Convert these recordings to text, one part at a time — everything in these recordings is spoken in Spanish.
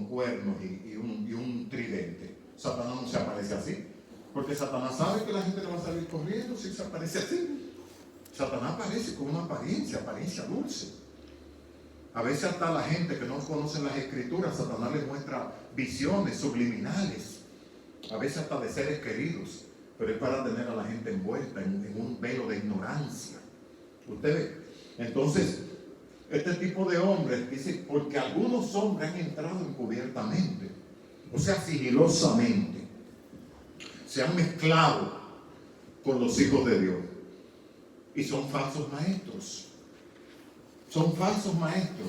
cuernos y un tridente. Satanás no se aparece así, porque Satanás sabe que la gente le va a salir corriendo si se aparece así. Satanás aparece con una apariencia dulce. A veces hasta la gente que no conoce las escrituras, Satanás les muestra visiones subliminales, a veces hasta de seres queridos, pero es para tener a la gente envuelta en un velo de ignorancia. Usted ve. Entonces, este tipo de hombres, dice, porque algunos hombres han entrado encubiertamente, o sea, sigilosamente, se han mezclado con los hijos de Dios y son falsos maestros. Son falsos maestros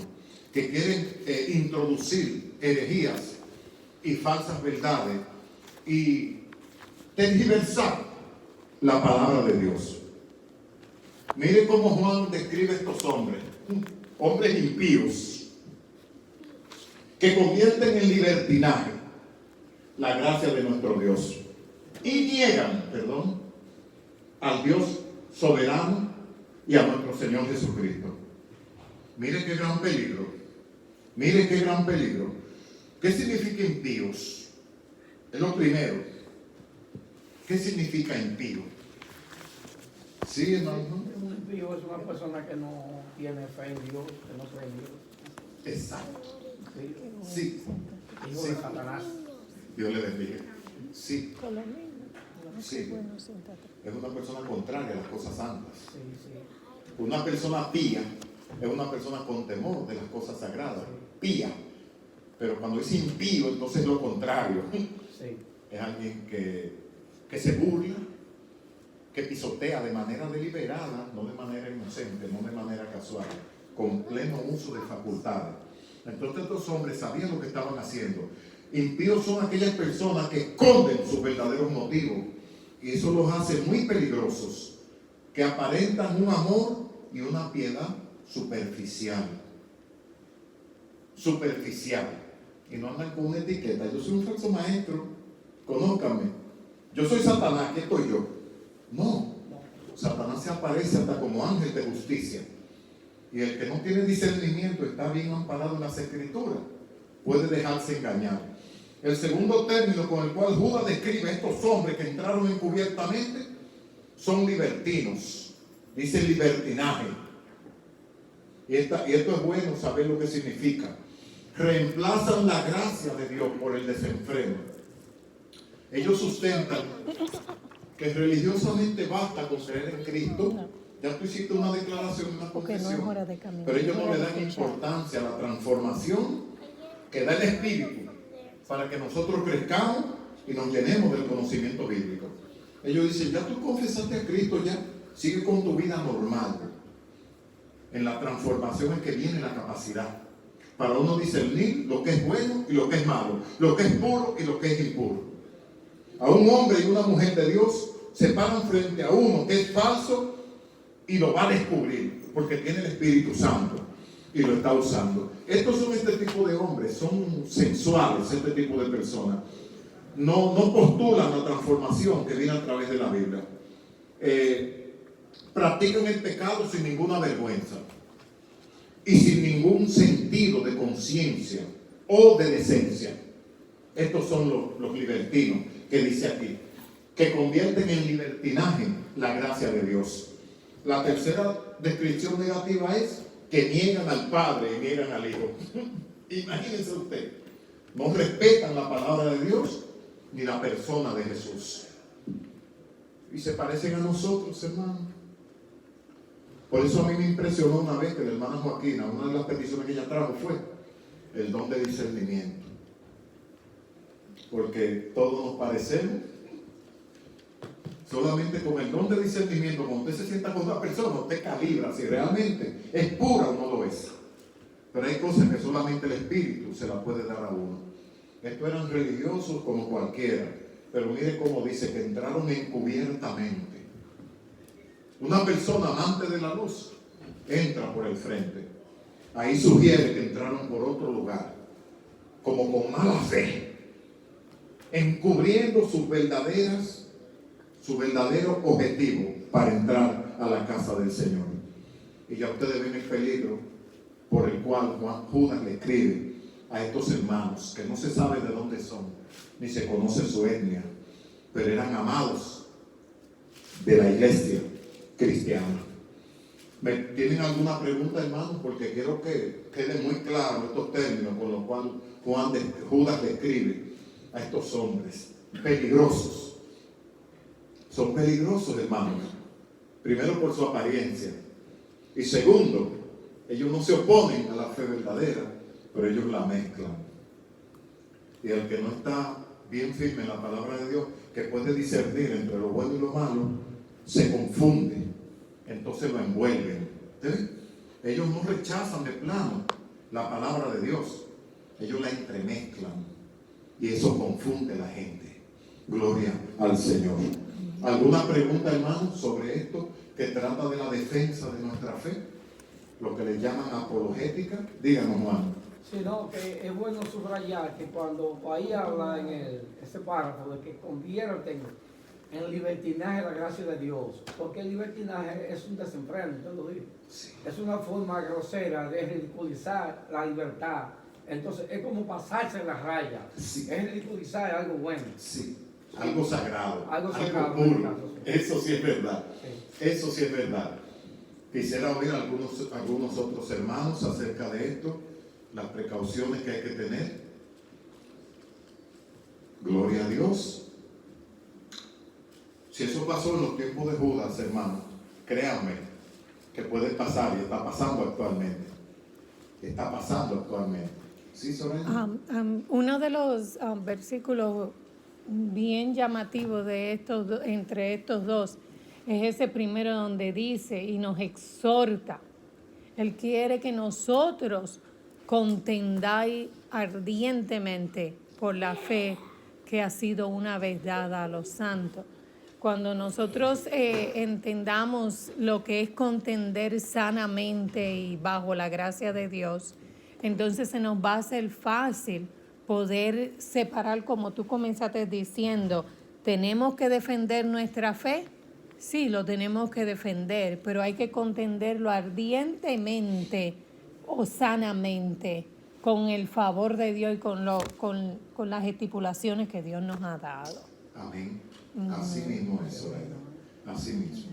que quieren introducir herejías y falsas verdades y tergiversar la palabra de Dios. Mire cómo Juan describe a estos hombres, hombres impíos, que convierten en libertinaje la gracia de nuestro Dios y niegan, al Dios soberano y a nuestro Señor Jesucristo. Mire qué gran peligro. Mire qué gran peligro. ¿Qué significa impíos? Es lo primero. ¿Qué significa impío? Sí, hermano. Un impío es una persona que no tiene fe en Dios, que no cree en Dios. Exacto. Sí. Hijo de Satanás. Dios le bendiga. Sí. Sí. Es una persona contraria a las cosas santas. Una persona pía es una persona con temor de las cosas sagradas. Pía. Pero cuando es impío, entonces es lo contrario. Es alguien que se burla, que pisotea de manera deliberada, no de manera inocente, no de manera casual, con pleno uso de facultades. Entonces estos hombres sabían lo que estaban haciendo. Impíos son aquellas personas que esconden sus verdaderos motivos, y eso los hace muy peligrosos, que aparentan un amor y una piedad superficial, y no andan con una etiqueta. Yo soy un falso maestro, conózcanme, yo soy Satanás, ¿qué estoy yo? No, Satanás se aparece hasta como ángel de justicia, y el que no tiene discernimiento está bien amparado en las escrituras, puede dejarse engañar. El segundo término con el cual Judas describe a estos hombres que entraron encubiertamente son libertinos, dice libertinaje. Y esto es bueno saber lo que significa. Reemplazan la gracia de Dios por el desenfreno. Ellos sustentan que religiosamente basta con creer en Cristo. Ya tú hiciste una declaración, una confesión, pero ellos no le dan importancia a la transformación que da el Espíritu para que nosotros crezcamos y nos llenemos del conocimiento bíblico. Ellos dicen, ya tú confesaste a Cristo, ya sigue con tu vida normal. En la transformación es que viene la capacidad para uno discernir lo que es bueno y lo que es malo, lo que es puro y lo que es impuro. A un hombre y una mujer de Dios se paran frente a uno que es falso y lo va a descubrir porque tiene el Espíritu Santo y lo está usando. Estos son este tipo de hombres, son sensuales, este tipo de personas. No postulan la transformación que viene a través de la Biblia. Practican el pecado sin ninguna vergüenza y sin ningún sentido de conciencia o de decencia. Estos son los libertinos que dice aquí, que convierten en libertinaje la gracia de Dios. La tercera descripción negativa es que niegan al Padre y niegan al Hijo. Imagínense usted, no respetan la palabra de Dios ni la persona de Jesús. Y se parecen a nosotros, hermanos. Por eso a mí me impresionó una vez que la hermana Joaquina, una de las peticiones que ella trajo fue el don de discernimiento. Porque todos nos parecemos. Solamente con el don de discernimiento, cuando usted se sienta con una persona, usted calibra si realmente es pura o no lo es. Pero hay cosas que solamente el Espíritu se las puede dar a uno. Estos eran religiosos como cualquiera, pero mire cómo dice que entraron encubiertamente. Una persona amante de la luz entra por el frente. Ahí sugiere que entraron por otro lugar, como con mala fe, encubriendo su verdadero objetivo para entrar a la casa del Señor. Y ya ustedes ven el peligro por el cual Judas le escribe a estos hermanos, que no se sabe de dónde son, ni se conoce su etnia, pero eran amados de la iglesia cristiana. ¿Tienen alguna pregunta, hermanos? Porque quiero que quede muy claro estos términos con los cuales Judas describe a estos hombres peligrosos. Son peligrosos, hermanos. Primero por su apariencia. Y segundo, ellos no se oponen a la fe verdadera, pero ellos la mezclan. Y el que no está bien firme en la palabra de Dios, que puede discernir entre lo bueno y lo malo, se confunde. Entonces lo envuelven. ¿Sí? Ellos no rechazan de plano la palabra de Dios. Ellos la entremezclan. Y eso confunde a la gente. Gloria al Señor. ¿Alguna pregunta, hermano, sobre esto que trata de la defensa de nuestra fe? Lo que le llaman apologética. Díganos, Juan. Sí, no, que es bueno subrayar que cuando ahí habla en ese párrafo de que convierten en libertinaje la gracia de Dios, porque el libertinaje es un desenfreno, usted lo dijo. Sí. Es una forma grosera de ridiculizar la libertad. Entonces es como pasarse la raya. Sí. Es ridiculizar algo bueno. Sí. Algo sagrado. Algo sagrado. Puro. Eso sí es verdad. Sí. Eso sí es verdad. Quisiera oír a algunos otros hermanos acerca de esto, las precauciones que hay que tener. Gloria a Dios. Si eso pasó en los tiempos de Judas, hermano, créanme que puede pasar y está pasando actualmente. Está pasando actualmente. ¿Sí, Soraya? Uno de los versículos bien llamativos de entre estos dos es ese primero donde dice y nos exhorta. Él quiere que nosotros contendáis ardientemente por la fe que ha sido una vez dada a los santos. Cuando nosotros entendamos lo que es contender sanamente y bajo la gracia de Dios, entonces se nos va a hacer fácil poder separar, como tú comenzaste diciendo, ¿tenemos que defender nuestra fe? Sí, lo tenemos que defender, pero hay que contenderlo ardientemente o sanamente con el favor de Dios y con las estipulaciones que Dios nos ha dado. Amén. Así mismo es, Soraya. Así mismo.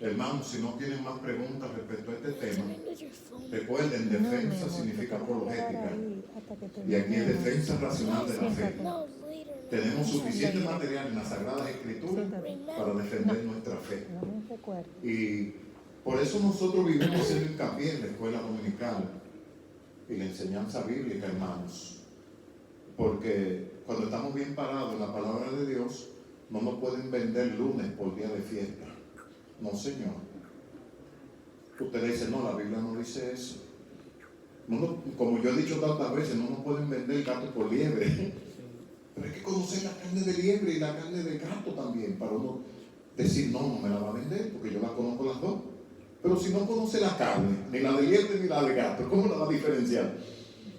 Hermanos, si no tienen más preguntas respecto a este tema, recuerden, defensa significa apologética. Y aquí es defensa racional de la fe. Tenemos suficiente material en las Sagradas Escrituras para defender nuestra fe. Y por eso nosotros vivimos haciendo hincapié en la escuela dominical y la enseñanza bíblica, hermanos. Porque cuando estamos bien parados en la palabra de Dios, no nos pueden vender lunes por día de fiesta. No, Señor. Usted dice, no, la Biblia no dice eso. Como yo he dicho tantas veces, no nos pueden vender gato por liebre. Pero hay que conocer la carne de liebre y la carne de gato también, para uno decir, no me la va a vender, porque yo la conozco las dos. Pero si no conoce la carne, ni la de liebre ni la de gato, ¿cómo la va a diferenciar?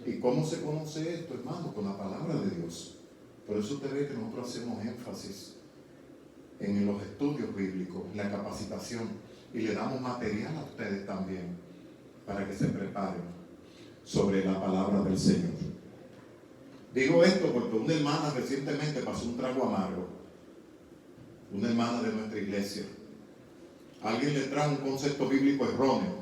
¿Y cómo se conoce esto, hermano? Con la palabra de Dios. Por eso usted ve que nosotros hacemos énfasis en los estudios bíblicos, en la capacitación, y le damos material a ustedes también para que se preparen sobre la palabra del Señor. Digo esto porque una hermana recientemente pasó un trago amargo, una hermana de nuestra iglesia. Alguien le trajo un concepto bíblico erróneo.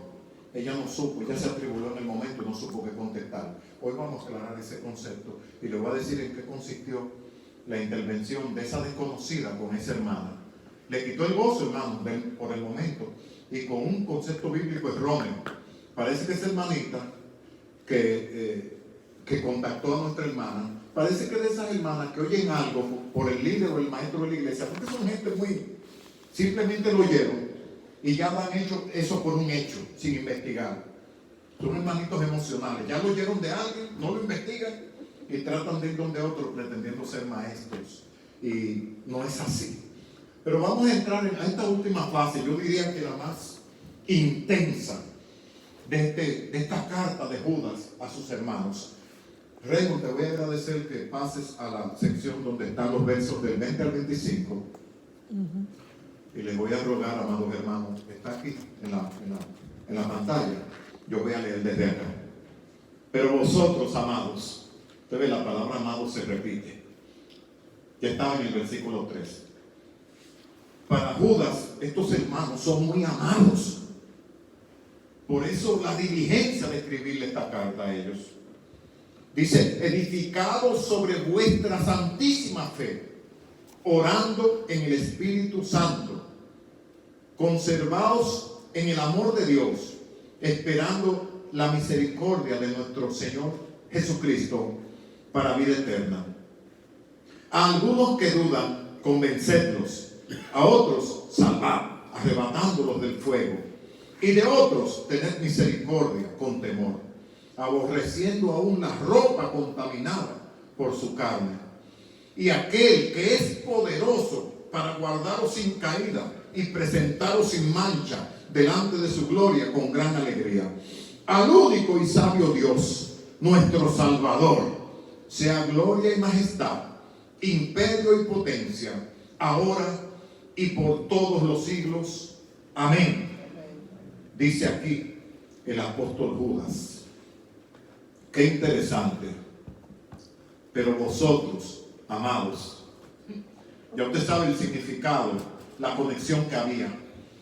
Ella no supo, ella se atribuló en el momento y no supo qué contestar. Hoy vamos a aclarar ese concepto y le voy a decir en qué consistió la intervención de esa desconocida con esa hermana. Le quitó el gozo, hermano, por el momento, y con un concepto bíblico erróneo. Parece que esa hermanita que contactó a nuestra hermana, parece que de esas hermanas que oyen algo por el líder o el maestro de la iglesia, porque son gente simplemente lo oyeron y ya lo han hecho eso por un hecho, sin investigar. Son hermanitos emocionales, ya lo oyeron de alguien, no lo investigan y tratan de ir donde otro pretendiendo ser maestros. Y no es así. Pero vamos a entrar a esta última fase, yo diría que la más intensa de esta carta de Judas a sus hermanos. Raymond, te voy a agradecer que pases a la sección donde están los versos del 20 al 25. Y les voy a rogar, amados hermanos, está aquí en la pantalla. Yo voy a leer desde acá. Pero vosotros, amados, usted ve, la palabra amados se repite. Ya estaba en el versículo 3. Para Judas, estos hermanos son muy amados. Por eso la diligencia de escribirle esta carta a ellos. Dice, edificados sobre vuestra santísima fe, orando en el Espíritu Santo, conservados en el amor de Dios, esperando la misericordia de nuestro Señor Jesucristo para vida eterna. A algunos que dudan, convencedlos; a otros, salvad, arrebatándolos del fuego; y de otros, tened misericordia con temor, aborreciendo aún la ropa contaminada por su carne. Y aquel que es poderoso para guardaros sin caída y presentaros sin mancha delante de su gloria con gran alegría. Al único y sabio Dios, nuestro Salvador, sea gloria y majestad, imperio y potencia, ahora y por todos los siglos. Amén. Dice aquí el apóstol Judas. Qué interesante. Pero vosotros, amados, ya usted sabe el significado, la conexión que había.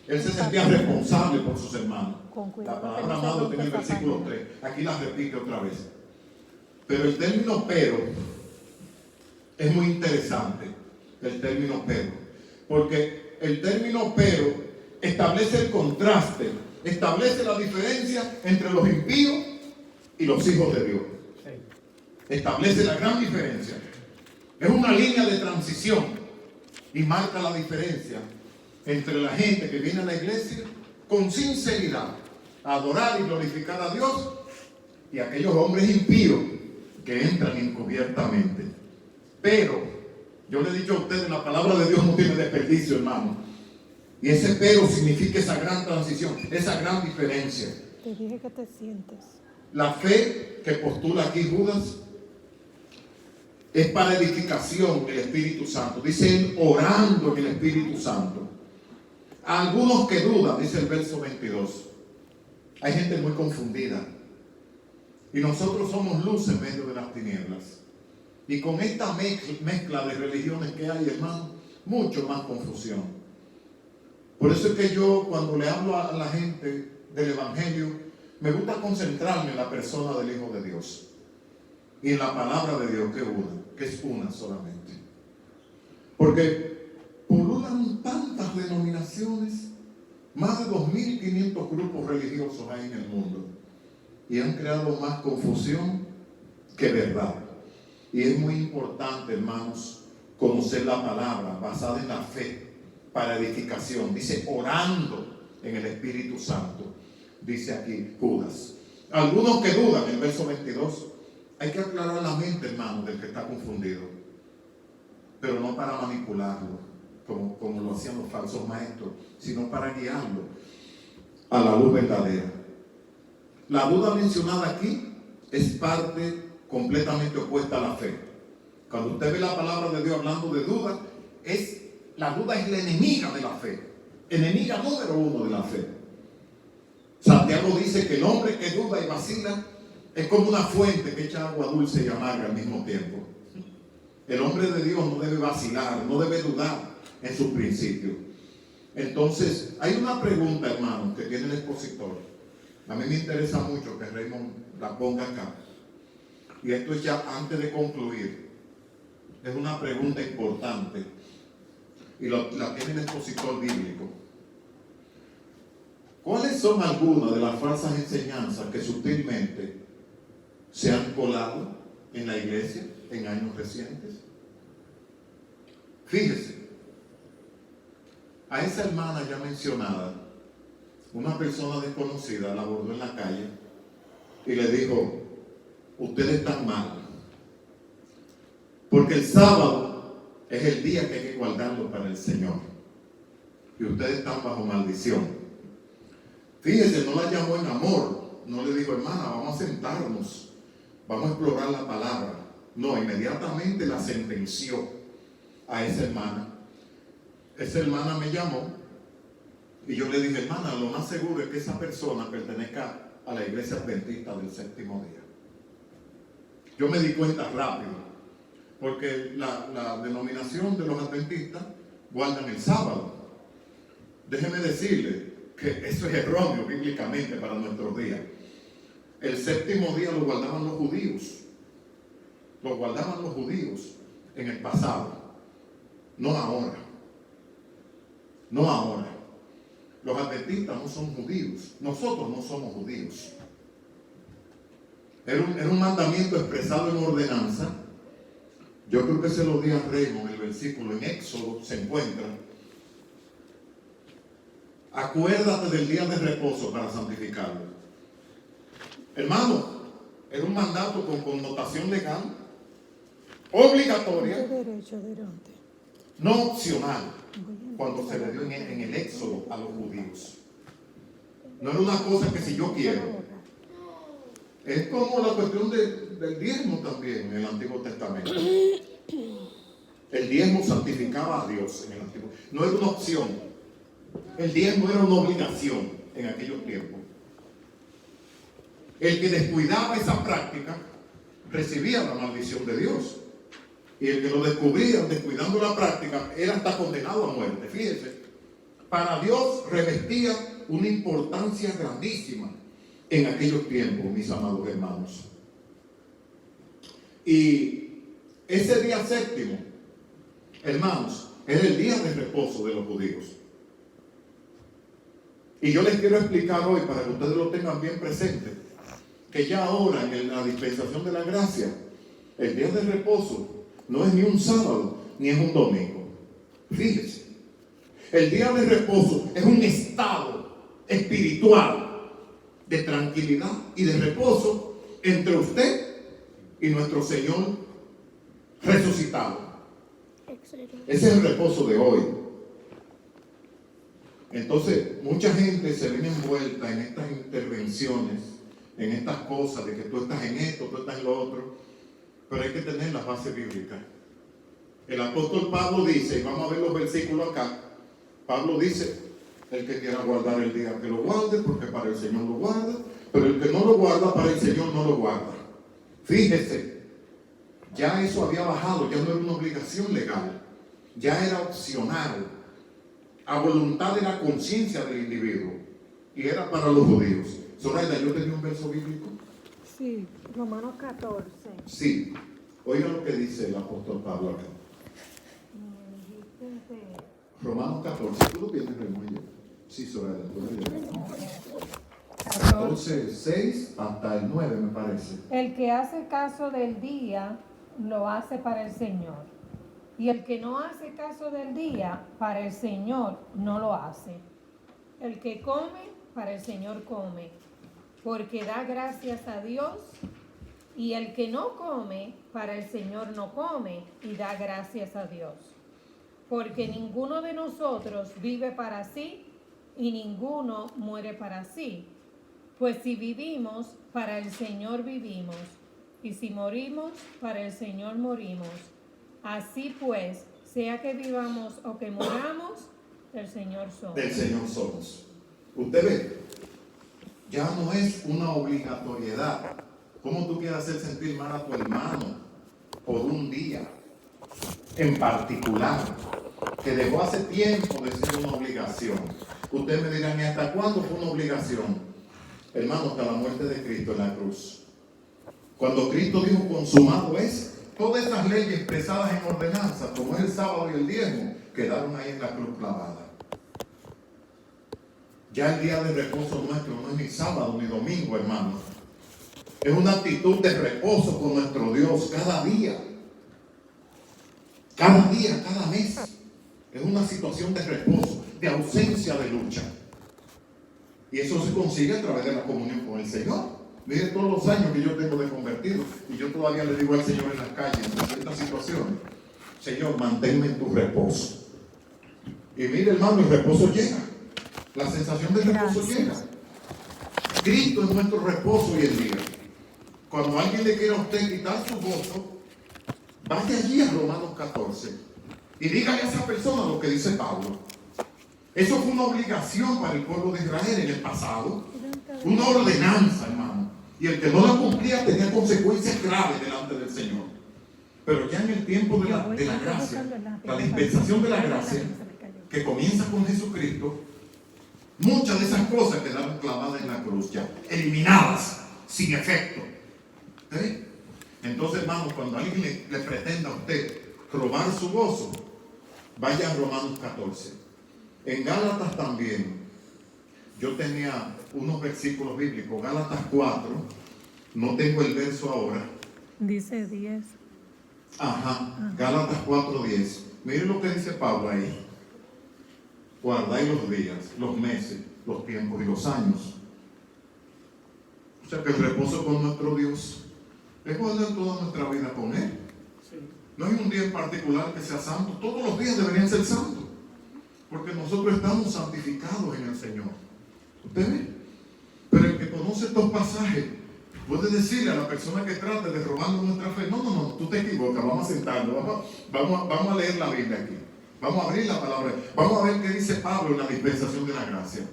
Él se sentía responsable por sus hermanos. La palabra amado está en el versículo 3. Aquí la repite otra vez. Pero el término pero es muy interesante. El término pero. Porque el término pero establece el contraste, establece la diferencia entre los impíos y los hijos de Dios. Establece la gran diferencia. Es una línea de transición y marca la diferencia entre la gente que viene a la iglesia con sinceridad a adorar y glorificar a Dios y aquellos hombres impíos que entran encubiertamente. Pero yo le he dicho a ustedes, la palabra de Dios no tiene desperdicio, hermano. Y ese pero significa esa gran transición, esa gran diferencia. Te dije que te sientes. La fe que postula aquí Judas es para edificación del Espíritu Santo. Dice él, orando en el Espíritu Santo. A algunos que dudan, dice el verso 22. Hay gente muy confundida. Y nosotros somos luz en medio de las tinieblas. Y con esta mezcla de religiones que hay, hermano, mucho más confusión. Por eso es que yo, cuando le hablo a la gente del Evangelio, me gusta concentrarme en la persona del Hijo de Dios y en la palabra de Dios, que es una solamente. Porque pululan tantas denominaciones, más de 2.500 grupos religiosos hay en el mundo, y han creado más confusión que verdad. Y es muy importante, hermanos, conocer la palabra basada en la fe para edificación. Dice, orando en el Espíritu Santo, dice aquí Judas. Algunos que dudan, el verso 22, hay que aclarar la mente, hermano, del que está confundido, pero no para manipularlo, como lo hacían los falsos maestros, sino para guiarlo a la luz verdadera. La duda mencionada aquí es parte completamente opuesta a la fe. Cuando usted ve la palabra de Dios hablando de duda, la duda es la enemiga de la fe, enemiga número 1 de la fe. Santiago dice que el hombre que duda y vacila es como una fuente que echa agua dulce y amarga al mismo tiempo. El hombre de Dios no debe vacilar, no debe dudar en sus principios. Entonces, hay una pregunta, hermano, que tiene el expositor. A mí me interesa mucho que Raymond la ponga acá. Y esto es ya antes de concluir. Es una pregunta importante. Y la tiene el expositor bíblico. ¿Cuáles son algunas de las falsas enseñanzas que sutilmente se han colado en la iglesia en años recientes? Fíjese, a esa hermana ya mencionada, una persona desconocida la abordó en la calle y le dijo, ustedes están mal, porque el sábado es el día que hay que guardarlo para el Señor y ustedes están bajo maldición. Fíjese, no la llamó en amor, no le dijo, hermana, vamos a sentarnos, vamos a explorar la palabra. No, inmediatamente la sentenció a esa hermana. Esa hermana me llamó y yo le dije, hermana, lo más seguro es que esa persona pertenezca a la iglesia adventista del séptimo día. Yo me di cuenta rápido, porque la denominación de los adventistas guardan el sábado. Déjeme decirle que eso es erróneo bíblicamente para nuestros días. El séptimo día lo guardaban los judíos. Lo guardaban los judíos en el pasado, no ahora. No ahora. Los adventistas no son judíos. Nosotros no somos judíos. Era un mandamiento expresado en ordenanza. Yo creo que se lo di a Raymond, el versículo en Éxodo se encuentra. Acuérdate del día de reposo para santificarlo. Hermano, era un mandato con connotación legal, obligatoria, no opcional, cuando se le dio en el Éxodo a los judíos. No era una cosa que si yo quiero. Es como la cuestión del diezmo también en el Antiguo Testamento. El diezmo santificaba a Dios en el Antiguo. No era una opción. El diezmo era una obligación en aquellos tiempos. El que descuidaba esa práctica recibía la maldición de Dios. Y el que lo descubría descuidando la práctica era hasta condenado a muerte. Fíjense, para Dios revestía una importancia grandísima en aquellos tiempos, mis amados hermanos. Y ese día séptimo, hermanos, era el día de reposo de los judíos. Y yo les quiero explicar hoy, para que ustedes lo tengan bien presente, que ya ahora en la dispensación de la gracia, el día de reposo no es ni un sábado, ni es un domingo. Fíjense, el día de reposo es un estado espiritual de tranquilidad y de reposo entre usted y nuestro Señor resucitado. Ese es el reposo de hoy. Entonces, mucha gente se viene envuelta en estas intervenciones, en estas cosas de que tú estás en esto, tú estás en lo otro, pero hay que tener la base bíblica. El apóstol Pablo dice, y vamos a ver los versículos acá, Pablo dice, el que quiera guardar el día que lo guarde, porque para el Señor lo guarda, pero el que no lo guarda, para el Señor no lo guarda. Fíjese, ya eso había bajado, ya no era una obligación legal, ya era opcional, a voluntad de la conciencia del individuo, y era para los judíos. Zoraida, ¿yo tenía un verso bíblico? Sí, Romanos 14. Sí, oiga lo que dice el apóstol Pablo acá. Romanos 14, ¿tú lo tienes, Remuello? Sí, Zoraida, tú lo tienes. 14, 6 hasta el 9 me parece. El que hace caso del día, lo hace para el Señor. Y el que no hace caso del día, para el Señor no lo hace. El que come, para el Señor come, porque da gracias a Dios. Y el que no come, para el Señor no come, y da gracias a Dios. Porque ninguno de nosotros vive para sí, y ninguno muere para sí. Pues si vivimos, para el Señor vivimos, y si morimos, para el Señor morimos. Así pues, sea que vivamos o que moramos, del Señor somos. Del Señor somos. Usted ve, ya no es una obligatoriedad. ¿Cómo tú quieres hacer sentir mal a tu hermano por un día en particular, que dejó hace tiempo de ser una obligación? Usted me dirá, ¿y hasta cuándo fue una obligación? Hermano, hasta la muerte de Cristo en la cruz. Cuando Cristo dijo consumado es, todas esas leyes expresadas en ordenanza, como es el sábado y el diezmo, quedaron ahí en la cruz clavada. Ya el día de reposo nuestro no es ni sábado ni domingo, hermano. Es una actitud de reposo con nuestro Dios cada día. Cada día, cada mes. Es una situación de reposo, de ausencia de lucha. Y eso se consigue a través de la comunión con el Señor. Mire todos los años que yo tengo de convertido y yo todavía le digo al Señor en las calles, en ciertas situaciones, Señor, manténme en tu reposo. Y mire, hermano, el reposo llega. La sensación del reposo llega. Cristo es nuestro reposo hoy en día. Cuando alguien le quiera a usted quitar su gozo, vaya allí a Romanos 14 y dígale a esa persona lo que dice Pablo. Eso fue una obligación para el pueblo de Israel en el pasado, una ordenanza, hermano. Y el que no la cumplía tenía consecuencias graves delante delante del Señor. Pero ya en el tiempo de la gracia, la dispensación de la gracia, que comienza con Jesucristo, muchas de esas cosas quedaron clavadas en la cruz ya, eliminadas, sin efecto. ¿Sí? Entonces, hermanos, cuando alguien le pretenda a usted robar su gozo, vaya a Romanos 14. En Gálatas también, yo tenía unos versículos bíblicos, Gálatas 4, no tengo el verso ahora. Dice 10. Ajá, Gálatas 4:10. Miren lo que dice Pablo ahí. Guardáis los días, los meses, los tiempos y los años. O sea que el reposo con nuestro Dios es guardar toda nuestra vida con Él. Sí. No hay un día en particular que sea santo. Todos los días deberían ser santos. Porque nosotros estamos santificados en el Señor. ¿Usted ve? Pero el que conoce estos pasajes puede decirle a la persona que trate de robarnos nuestra fe: no, tú te equivocas, vamos a sentarnos, vamos a leer la Biblia aquí. Vamos a abrir la palabra. Vamos a ver qué dice Pablo en la dispensación de la gracia.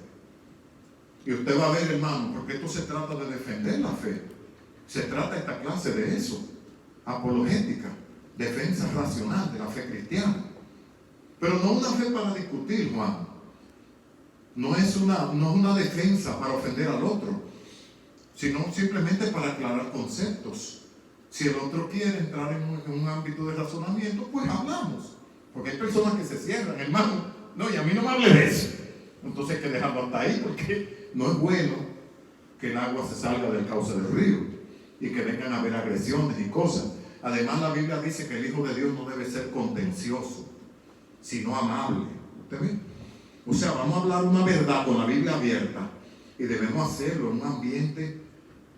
Y usted va a ver, hermano, porque esto se trata de defender la fe. Se trata esta clase de eso. Apologética, defensa racional de la fe cristiana. Pero no una fe para discutir, Juan. No es una defensa para ofender al otro, sino simplemente para aclarar conceptos. Si el otro quiere entrar en un ámbito de razonamiento, pues hablamos. Porque hay personas que se cierran, hermano. No, y a mí no me hable de eso. Entonces hay que dejarlo hasta ahí, porque no es bueno que el agua se salga del cauce del río y que vengan a haber agresiones y cosas. Además, la Biblia dice que el Hijo de Dios no debe ser contencioso, sino amable. ¿Usted ve? O sea, vamos a hablar una verdad con la Biblia abierta, y debemos hacerlo en un ambiente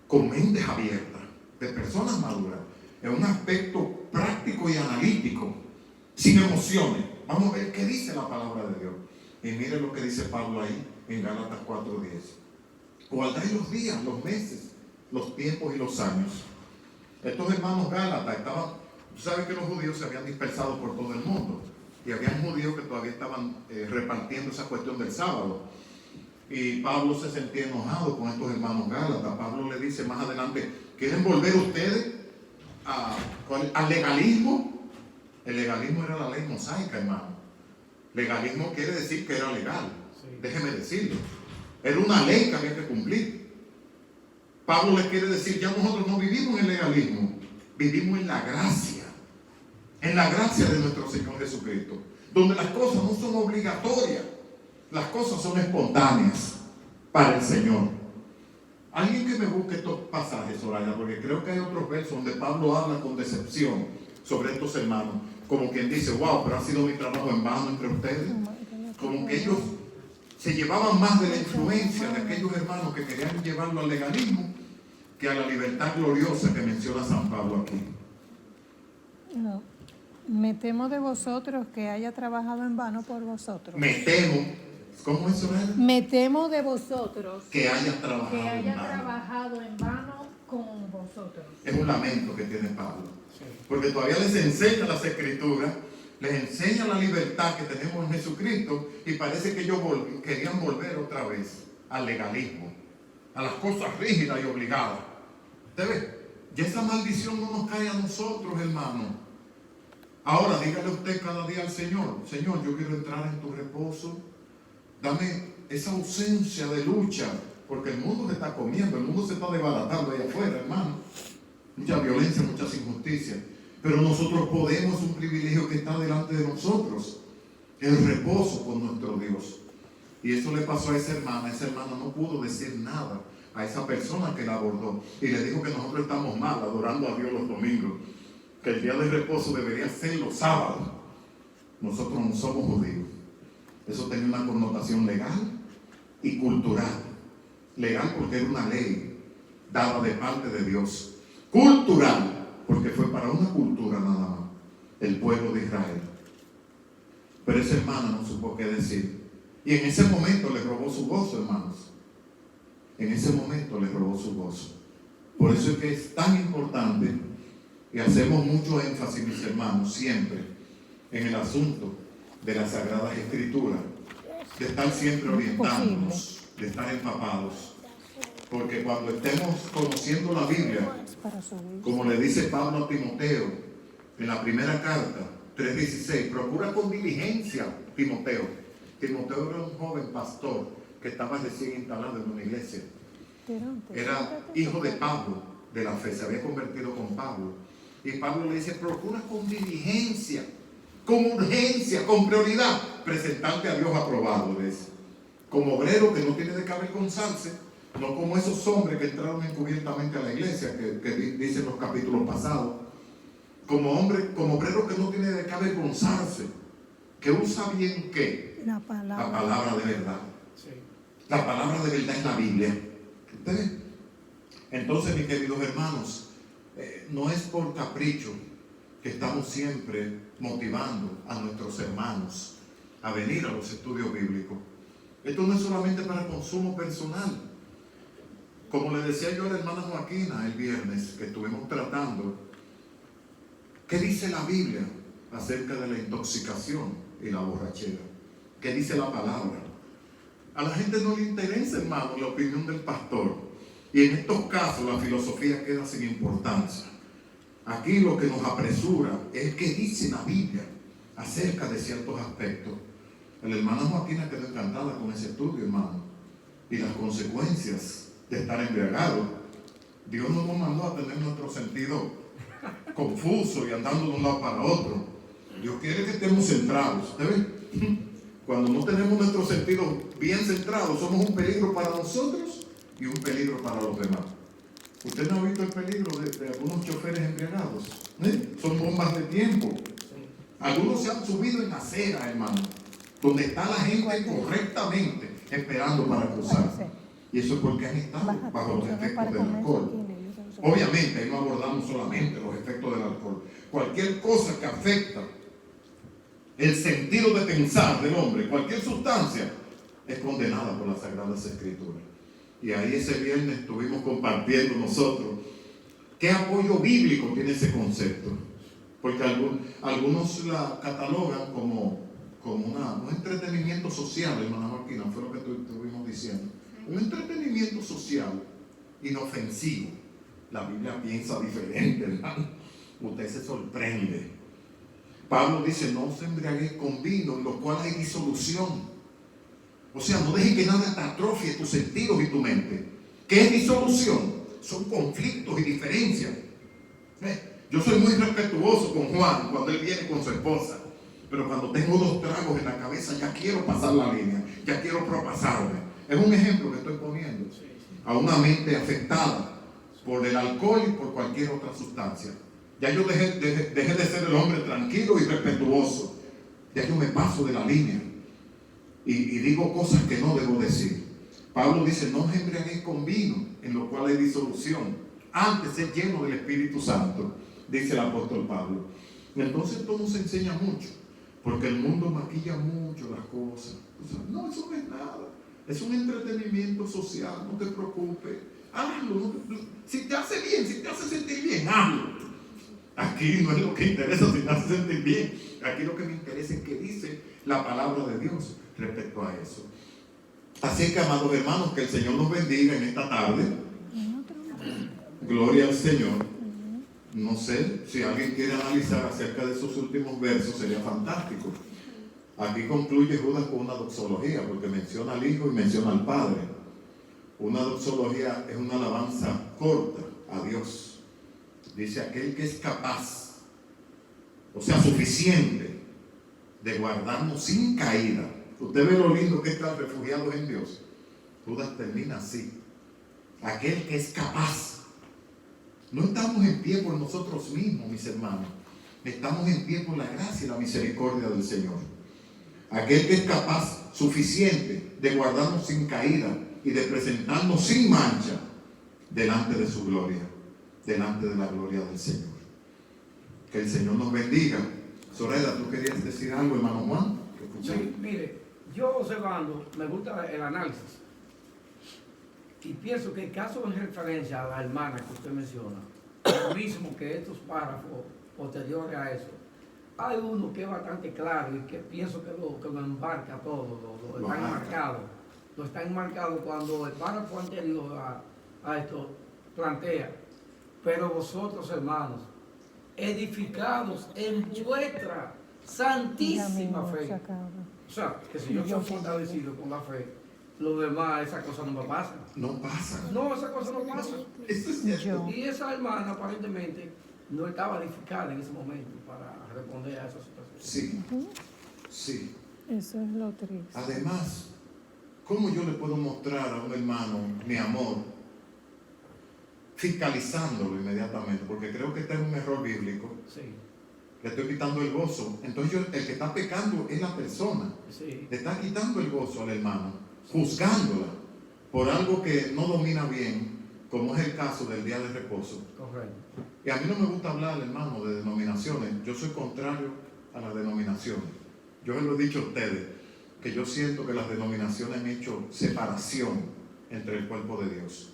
con mentes abiertas, de personas maduras, en un aspecto práctico y analítico, sin emociones. Vamos a ver qué dice la palabra de Dios. Y mire lo que dice Pablo ahí en Gálatas 4:10. Guardáis los días, los meses, los tiempos y los años. Estos hermanos Gálatas estaban, tú sabes que los judíos se habían dispersado por todo el mundo, y había judíos que todavía estaban repartiendo esa cuestión del sábado. Y Pablo se sentía enojado con estos hermanos Gálatas. Pablo le dice más adelante: ¿quieren volver ustedes al legalismo? El legalismo era la ley mosaica, hermano. Legalismo quiere decir que era legal. Sí. Déjeme decirlo. Era una ley que había que cumplir. Pablo les quiere decir: ya nosotros no vivimos en el legalismo, vivimos en la gracia. En la gracia de nuestro Señor Jesucristo, donde las cosas no son obligatorias, las cosas son espontáneas para el Señor. Alguien que me busque estos pasajes, Soraya, porque creo que hay otros versos donde Pablo habla con decepción sobre estos hermanos, como quien dice: wow, pero ha sido mi trabajo en vano entre ustedes. Como que ellos se llevaban más de la influencia de aquellos hermanos que querían llevarlo al legalismo que a la libertad gloriosa que menciona San Pablo aquí. No. Me temo de vosotros que haya trabajado en vano por vosotros. Me temo, ¿cómo es, Soraya? Me temo de vosotros Que haya trabajado en vano con vosotros. Es un lamento que tiene Pablo, porque todavía les enseña las Escrituras, les enseña la libertad que tenemos en Jesucristo, y parece que ellos querían volver otra vez al legalismo, a las cosas rígidas y obligadas. ¿Usted ve? Y esa maldición no nos cae a nosotros, hermano. Ahora dígale usted cada día al Señor: Señor, yo quiero entrar en tu reposo. Dame esa ausencia de lucha, porque el mundo se está comiendo, el mundo se está desbaratando allá afuera, hermano. Mucha violencia, muchas injusticias. Pero nosotros podemos, un privilegio que está delante de nosotros, el reposo con nuestro Dios. Y eso le pasó a esa hermana. Esa hermana no pudo decir nada a esa persona que la abordó, y le dijo que nosotros estamos mal adorando a Dios los domingos, que el día de reposo debería ser los sábados. Nosotros no somos judíos. Eso tenía una connotación legal y cultural. Legal porque era una ley dada de parte de Dios. Cultural porque fue para una cultura nada más, el pueblo de Israel. Pero esa hermana no supo qué decir. Y en ese momento le robó su gozo, hermanos. En ese momento le robó su gozo. Por eso es que es tan importante, y hacemos mucho énfasis, mis hermanos, siempre en el asunto de las Sagradas Escrituras, de estar siempre orientándonos, de estar empapados. Porque cuando estemos conociendo la Biblia, para subir. Como le dice Pablo a Timoteo en la primera carta, 3:16, procura con diligencia, Timoteo. Timoteo era un joven pastor que estaba recién instalado en una iglesia. Era hijo de Pablo, de la fe, se había convertido con Pablo. Y Pablo le dice, procura con diligencia, con urgencia, con prioridad, presentarte a Dios aprobado, le dice. Como obrero que no tiene de qué avergonzarse, no como esos hombres que entraron encubiertamente a la iglesia, que dicen los capítulos pasados. Como hombre, como obrero que no tiene de qué avergonzarse, que usa bien ¿qué? La palabra. La palabra de verdad. Sí. La palabra de verdad es la Biblia. ¿Ustedes? Entonces, mis queridos hermanos, no es por capricho que estamos siempre motivando a nuestros hermanos a venir a los estudios bíblicos. Esto no es solamente para consumo personal. Como le decía yo a la hermana Joaquina el viernes que estuvimos tratando, ¿qué dice la Biblia acerca de la intoxicación y la borrachera? ¿Qué dice la palabra? A la gente no le interesa, hermano, la opinión del pastor. Y en estos casos la filosofía queda sin importancia. Aquí lo que nos apresura es qué dice la Biblia acerca de ciertos aspectos. La hermana Joaquina quedó encantada con ese estudio, hermano. Y las consecuencias de estar embriagado. Dios no nos mandó a tener nuestro sentido confuso y andando de un lado para otro. Dios quiere que estemos centrados. ¿Usted ve? Cuando no tenemos nuestro sentido bien centrado, somos un peligro para nosotros y un peligro para los demás. ¿Usted no ha visto el peligro de algunos choferes embriagados? Son bombas de tiempo. Algunos se han subido en acera, hermano, donde está la gente correctamente esperando para cruzar. Y eso es porque han estado bajo los efectos del alcohol. Obviamente, ahí no abordamos solamente los efectos del alcohol. Cualquier cosa que afecta el sentido de pensar del hombre, cualquier sustancia, es condenada por las Sagradas Escrituras. Y ahí ese viernes estuvimos compartiendo nosotros qué apoyo bíblico tiene ese concepto. Porque algunos la catalogan como un entretenimiento social, hermana Joaquina, fue lo que estuvimos diciendo. Un entretenimiento social inofensivo. La Biblia piensa diferente, hermano. Usted se sorprende. Pablo dice, no os embriaguéis con vino, en lo cual hay disolución. O sea, no dejes que nada te atrofie tus sentidos y tu mente. ¿Qué es disolución? Son conflictos y diferencias. Yo soy muy respetuoso con Juan cuando él viene con su esposa. Pero cuando tengo 2 tragos en la cabeza, ya quiero pasar la línea, ya quiero propasarme. Es un ejemplo que estoy poniendo a una mente afectada por el alcohol y por cualquier otra sustancia. Ya yo dejé de ser el hombre tranquilo y respetuoso. Ya yo me paso de la línea y digo cosas que no debo decir. Pablo dice, no os embriaguéis con vino, en lo cual hay disolución. Antes es lleno del Espíritu Santo, dice el apóstol Pablo. Entonces esto nos enseña mucho, porque el mundo maquilla mucho las cosas. O sea, no, eso no es nada. Es un entretenimiento social, no te preocupes. Hazlo. Si te hace bien, si te hace sentir bien, hazlo. Aquí no es lo que interesa si te hace sentir bien. Aquí lo que me interesa es qué dice la palabra de Dios respecto a eso. Así que, amados hermanos, que el Señor nos bendiga en esta tarde. Gloria al Señor. No sé si alguien quiere analizar acerca de esos últimos versos, sería fantástico. Aquí concluye Judas con una doxología, porque menciona al Hijo y menciona al Padre. Una doxología es una alabanza corta a Dios. Dice, aquel que es capaz, o sea, suficiente, de guardarnos sin caída. Usted ve lo lindo que están refugiados en Dios. Judas termina así. Aquel que es capaz. No estamos en pie por nosotros mismos, mis hermanos. Estamos en pie por la gracia y la misericordia del Señor. Aquel que es capaz, suficiente, de guardarnos sin caída y de presentarnos sin mancha delante de su gloria, delante de la gloria del Señor. Que el Señor nos bendiga. Soreda, ¿tú querías decir algo, hermano Juan? Sí, mire, yo observando, me gusta el análisis. Y pienso que el caso en referencia a la hermana que usted menciona, lo mismo que estos párrafos posteriores a eso, hay uno que es bastante claro y que pienso que lo embarca todo, lo está enmarcado. Lo está enmarcado cuando el párrafo anterior a esto plantea Pero vosotros, hermanos, edificados en vuestra Ya santísima mismo fe. se acaba. O sea, que si yo soy fortalecido con la fe, lo demás, esa cosa no me pasa. No pasa. No, esa cosa no pasa. Eso es cierto. Yo. Y esa hermana aparentemente no estaba edificada en ese momento para responder a esa situación. Sí, sí. Eso es lo triste. Además, ¿cómo yo le puedo mostrar a un hermano mi amor fiscalizándolo inmediatamente? Porque creo que este es un error bíblico. Sí, Le estoy quitando el gozo. Entonces el que está pecando es la persona. sí, Le está quitando el gozo al hermano, juzgándola por algo que no domina bien, como es el caso del día de reposo. correcto. Y a mí no me gusta hablar, hermano, de denominaciones. Yo soy contrario a las denominaciones. Yo les lo he dicho a ustedes, que yo siento que las denominaciones han hecho separación entre el cuerpo de Dios.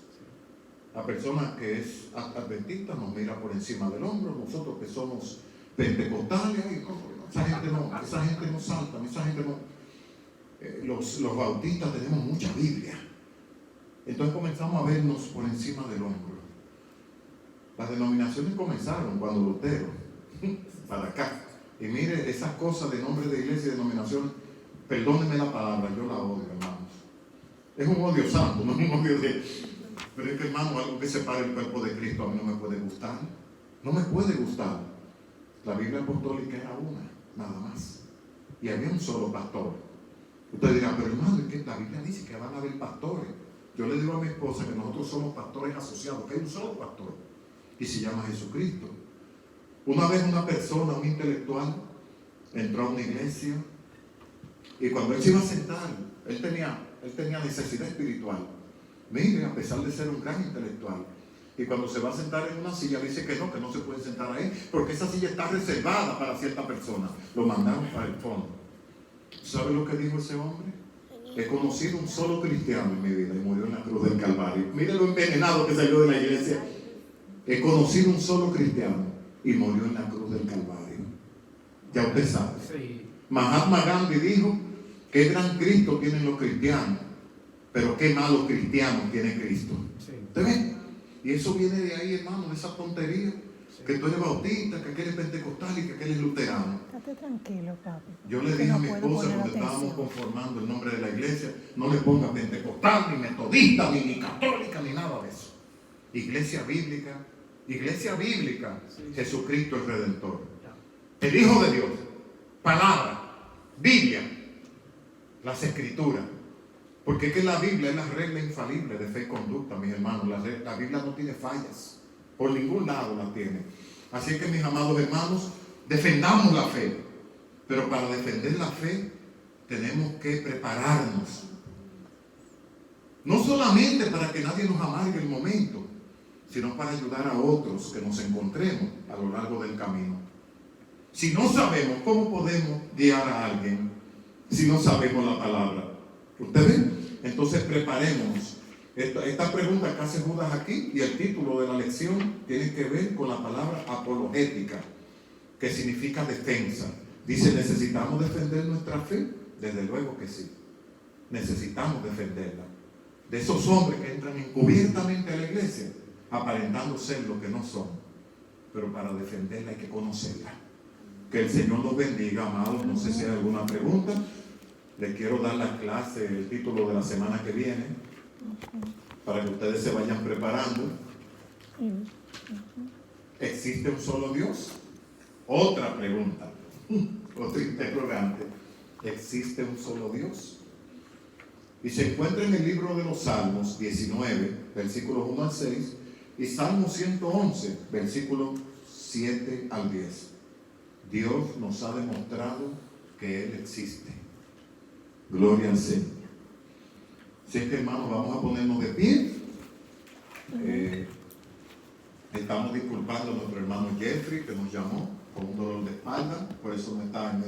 La persona que es adventista nos mira por encima del hombro, nosotros que somos pentecostales, esa gente no salta, esa gente no. Los bautistas tenemos mucha Biblia. Entonces comenzamos a vernos por encima del hombro. Las denominaciones comenzaron cuando Lutero, para acá. Y mire, esas cosas de nombre de iglesia y denominación, perdónenme la palabra, yo la odio, hermanos. Es un odio santo, no es un odio de... Pero es que, hermano, algo que separe el cuerpo de Cristo a mí no me puede gustar. No me puede gustar. La Biblia apostólica era una, nada más. Y había un solo pastor. Usted dirá, pero hermano, es que la Biblia dice que van a haber pastores. Yo le digo a mi esposa que nosotros somos pastores asociados, que hay un solo pastor. Y se llama Jesucristo. Una vez una persona, un intelectual, entró a una iglesia y cuando él se iba a sentar, él tenía necesidad espiritual. Mire, a pesar de ser un gran intelectual, y cuando se va a sentar en una silla dice que no se puede sentar ahí, porque esa silla está reservada para cierta persona. Lo mandaron para el fondo. ¿Sabe lo que dijo ese hombre? He conocido un solo cristiano en mi vida y murió en la cruz del Calvario. Mire lo envenenado que salió de la iglesia. He conocido un solo cristiano y murió en la cruz del Calvario. Ya usted sabe. Sí. Mahatma Gandhi dijo: qué gran Cristo tienen los cristianos, pero qué malos cristianos tiene Cristo. Sí. ¿Usted ve? Y eso viene de ahí, hermano, de esa tontería. Sí. Que tú eres bautista, que aquel es pentecostal y que aquel es luterano. Estate tranquilo, papi. Yo le Que dije no a mi puedo esposa poner cuando estábamos atención. conformando el nombre de la iglesia, no le ponga pentecostal, ni metodista, ni católica, ni nada de eso. Iglesia bíblica, Sí. Jesucristo el Redentor. Ya. El Hijo de Dios, palabra, Biblia, las Escrituras. Porque es que la Biblia es la regla infalible de fe y conducta, mis hermanos. La Biblia no tiene fallas, por ningún lado la tiene. Así que, mis amados hermanos, defendamos la fe. Pero para defender la fe tenemos que prepararnos. No solamente para que nadie nos amargue el momento, sino para ayudar a otros que nos encontremos a lo largo del camino. Si no sabemos, ¿cómo podemos guiar a alguien si no sabemos la palabra? ¿Usted ve? Entonces preparémonos. Esta pregunta que hace Judas aquí y el título de la lección tiene que ver con la palabra apologética, que significa defensa. Dice, ¿necesitamos defender nuestra fe? Desde luego que sí. Necesitamos defenderla. De esos hombres que entran encubiertamente a la iglesia, aparentando ser lo que no son. Pero para defenderla hay que conocerla. Que el Señor los bendiga, amados. No sé si hay alguna pregunta. Les quiero dar la clase, el título de la semana que viene, para que ustedes se vayan preparando. ¿Existe un solo Dios? Otra pregunta, otro interrogante. ¿Existe un solo Dios? Y se encuentra en el libro de los Salmos 19, versículos 1 al 6, y Salmo 111, versículos 7 al 10. Dios nos ha demostrado que Él existe. Gloria al Señor. Así que, hermanos, vamos a ponernos de pie. Estamos disculpando a nuestro hermano Jeffrey, que nos llamó con un dolor de espalda, por eso no está en medio.